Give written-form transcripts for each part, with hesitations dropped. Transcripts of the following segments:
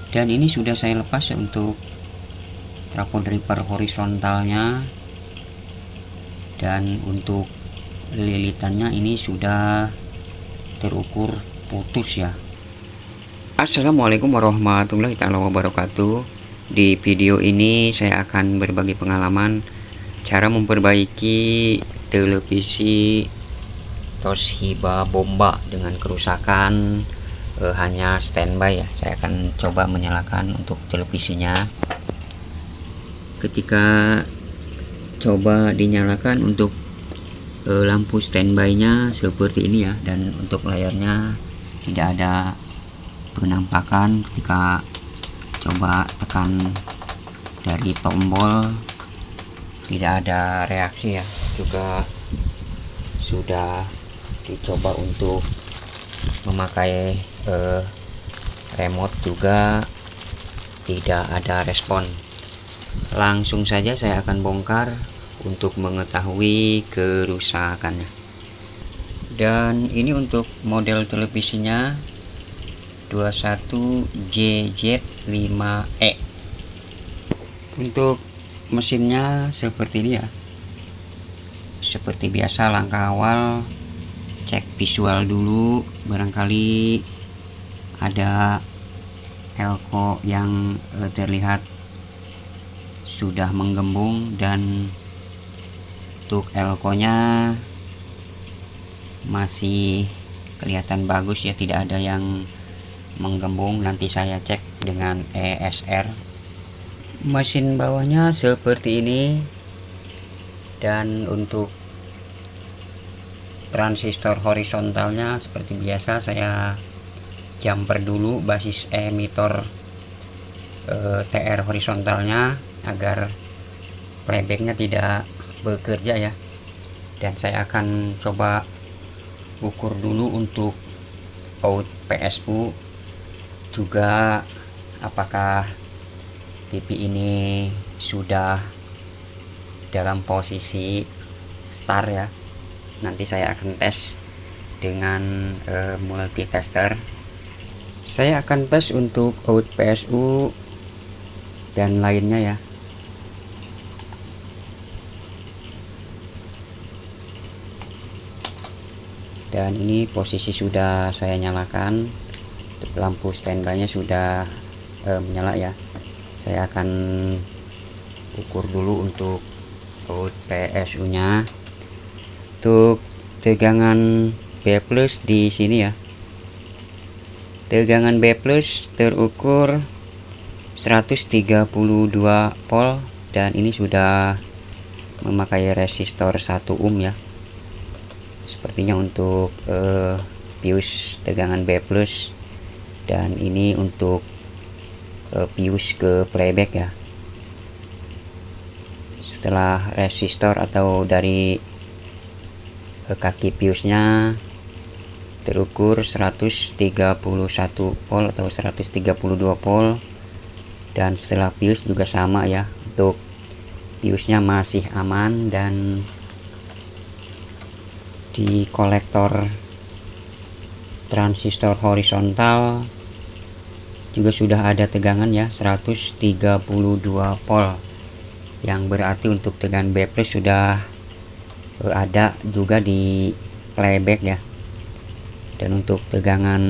Dan ini sudah saya lepas ya untuk trafo dripper horizontalnya, dan untuk lilitannya ini sudah terukur putus ya. Assalamualaikum warahmatullahi wabarakatuh. Di video ini saya akan berbagi pengalaman cara memperbaiki televisi Toshiba Bomba dengan kerusakan hanya standby ya. Saya akan coba menyalakan untuk televisinya. Ketika coba dinyalakan untuk lampu standby-nya seperti ini ya, dan untuk layarnya tidak ada penampakan. Ketika coba tekan dari tombol tidak ada reaksi ya. Juga sudah dicoba untuk memakai remote juga tidak ada respon. Langsung saja saya akan bongkar untuk mengetahui kerusakannya. Dan ini untuk model televisinya 21JZ5E. Untuk mesinnya seperti ini ya. Seperti biasa, langkah awal cek visual dulu, barangkali ada elko yang terlihat sudah menggembung, dan untuk elkonya masih kelihatan bagus ya, tidak ada yang menggembung. Nanti saya cek dengan ESR. Mesin bawahnya seperti ini, dan untuk transistor horizontalnya seperti biasa saya jumper dulu basis emitor TR horizontalnya agar playbacknya tidak bekerja ya. Dan saya akan coba ukur dulu untuk out PSU juga, apakah TV ini sudah dalam posisi start ya. Nanti saya akan tes dengan multitester. Saya akan tes untuk out PSU dan lainnya ya. Dan ini posisi sudah saya nyalakan. Untuk lampu standby nya sudah menyala ya. Saya akan ukur dulu untuk out PSU nya. Untuk tegangan B+ di sini ya. Tegangan B+ terukur 132 volt, dan ini sudah memakai resistor 1 ohm ya. Sepertinya untuk fuse tegangan B+, dan ini untuk fuse ke playback ya. Setelah resistor atau dari kaki fuse nya terukur 131 volt atau 132 volt, dan setelah fuse juga sama ya. Untuk fuse nya masih aman, dan di kolektor transistor horizontal juga sudah ada tegangan ya, 132 volt, yang berarti untuk tegangan B+ sudah ada juga di playback ya. Dan untuk tegangan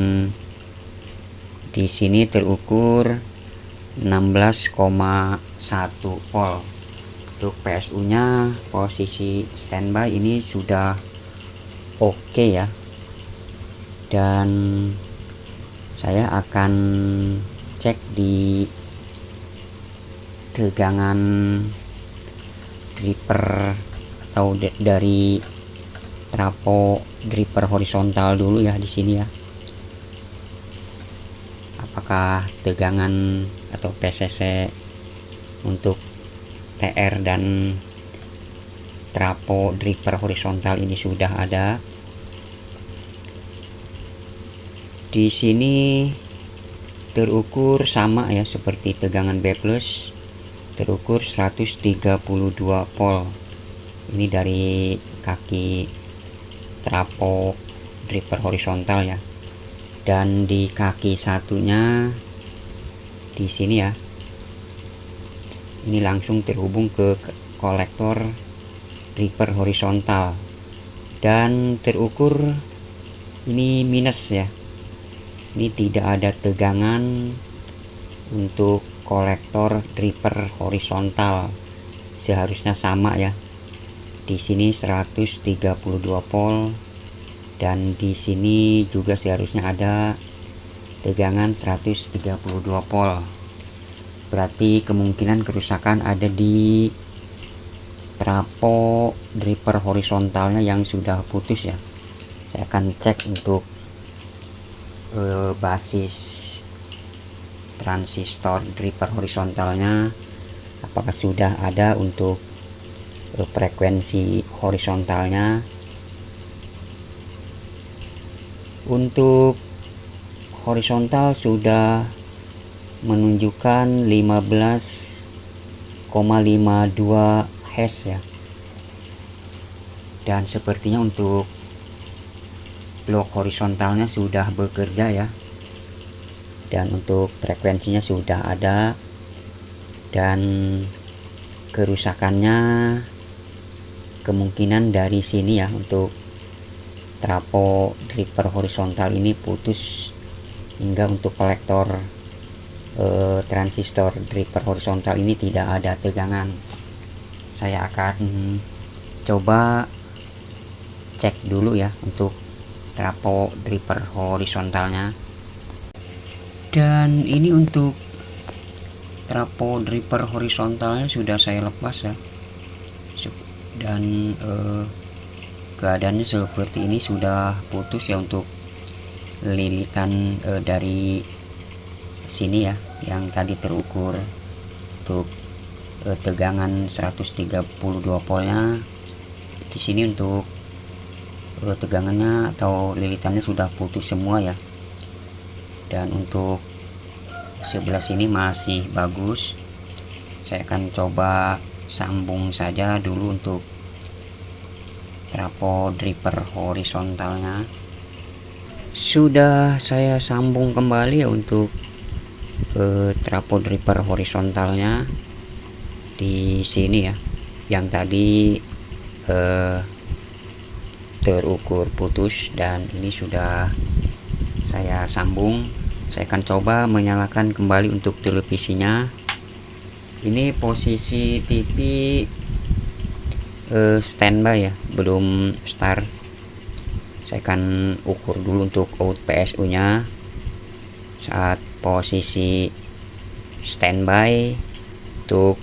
di sini terukur 16,1 volt. Untuk PSU nya posisi standby ini sudah oke ya. Dan saya akan cek di tegangan dripper atau dari trafo dripper horizontal dulu ya di sini ya. Apakah tegangan atau PCC untuk TR dan trafo dripper horizontal ini sudah ada. Di sini terukur sama ya seperti tegangan B+, terukur 132 volt. Ini dari kaki trafo dripper horizontal ya. Dan di kaki satunya di sini ya. Ini langsung terhubung ke kolektor dripper horizontal dan terukur ini minus ya. Ini tidak ada tegangan untuk kolektor dripper horizontal, seharusnya sama ya. Di sini 132 volt dan di sini juga seharusnya ada tegangan 132 volt. Berarti kemungkinan kerusakan ada di trafo dripper horizontalnya yang sudah putus ya. Saya akan cek untuk basis transistor dripper horizontalnya apakah sudah ada untuk frekuensi horizontalnya. Untuk horizontal sudah menunjukkan 15,52 Hz ya. Dan sepertinya untuk blok horizontalnya sudah bekerja ya. Dan untuk frekuensinya sudah ada, dan kerusakannya kemungkinan dari sini ya. Untuk trafo dripper horizontal ini putus, hingga untuk kolektor transistor dripper horizontal ini tidak ada tegangan. Saya akan coba cek dulu ya untuk trafo dripper horizontalnya. Dan ini untuk trafo dripper horizontalnya sudah saya lepas ya. Dan keadaannya seperti ini, sudah putus ya untuk lilitan dari sini ya, yang tadi terukur untuk tegangan 132 voltnya. Di sini untuk tegangannya atau lilitannya sudah putus semua ya. Dan untuk sebelah sini masih bagus. Saya akan coba sambung saja dulu untuk trafo dripper horizontalnya. Sudah saya sambung kembali ya untuk trafo dripper horizontalnya di sini ya, yang tadi terukur putus, dan ini sudah saya sambung. Saya akan coba menyalakan kembali untuk televisinya. Ini posisi TV standby ya, belum start. Saya akan ukur dulu untuk out PSU nya. Saat posisi standby, untuk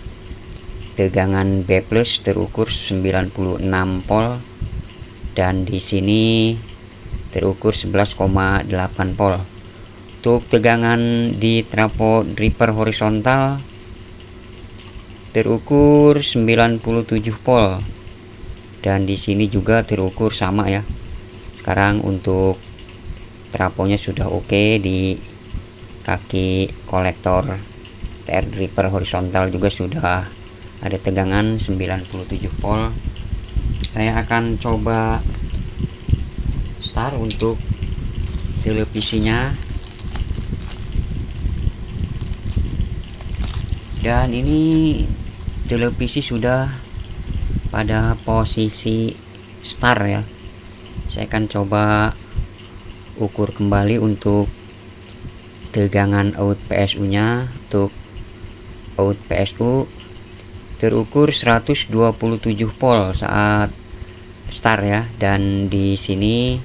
tegangan B+ terukur 96 volt, dan di sini terukur 11,8 volt. Untuk tegangan di trafo dripper horizontal terukur 97 volt, dan di sini juga terukur sama ya. Sekarang untuk trafonya sudah oke. Di kaki kolektor TR dripper horizontal juga sudah ada tegangan 97 volt. Saya akan coba start untuk televisinya. Dan ini televisi sudah pada posisi start ya. Saya akan coba ukur kembali untuk tegangan out PSU nya. Untuk out PSU terukur 127 volt saat start ya, dan di sini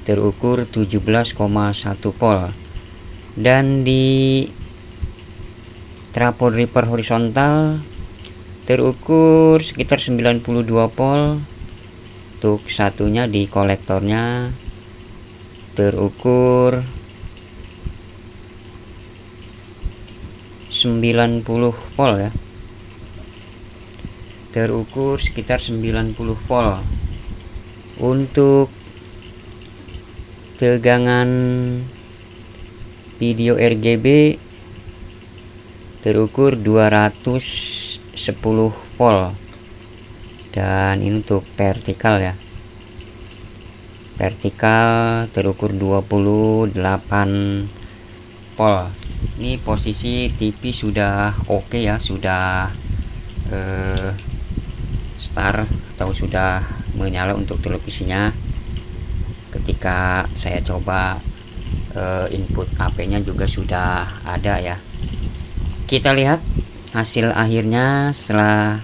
terukur 17,1 volt. Dan di trafo dripper horizontal terukur sekitar 92 volt. Untuk satunya di kolektornya terukur 90 volt ya. Terukur sekitar 90 volt. Untuk tegangan video RGB terukur 210 volt. Dan ini untuk vertikal ya. Vertikal terukur 28 volt. Ini posisi TV sudah oke ya, sudah start atau sudah menyala untuk televisinya. Ketika saya coba input HP-nya juga sudah ada ya. Kita lihat hasil akhirnya setelah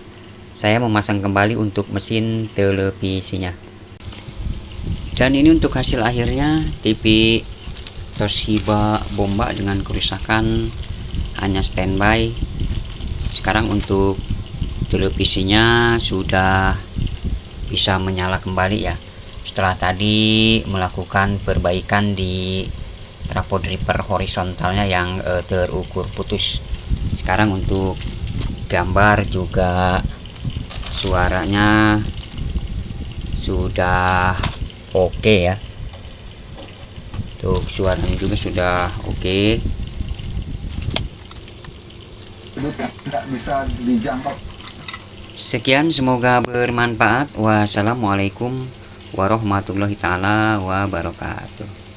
saya memasang kembali untuk mesin televisinya. Dan ini untuk hasil akhirnya, TV Toshiba Bomba dengan kerusakan hanya standby. Sekarang untuk televisinya sudah bisa menyala kembali ya, setelah tadi melakukan perbaikan di trafo driver horizontalnya yang terukur putus. Sekarang untuk gambar juga suaranya sudah oke ya. Untuk suaranya juga sudah oke. Tidak bisa dijangkau. Sekian, semoga bermanfaat. Wassalamualaikum warahmatullahi taala wabarakatuh.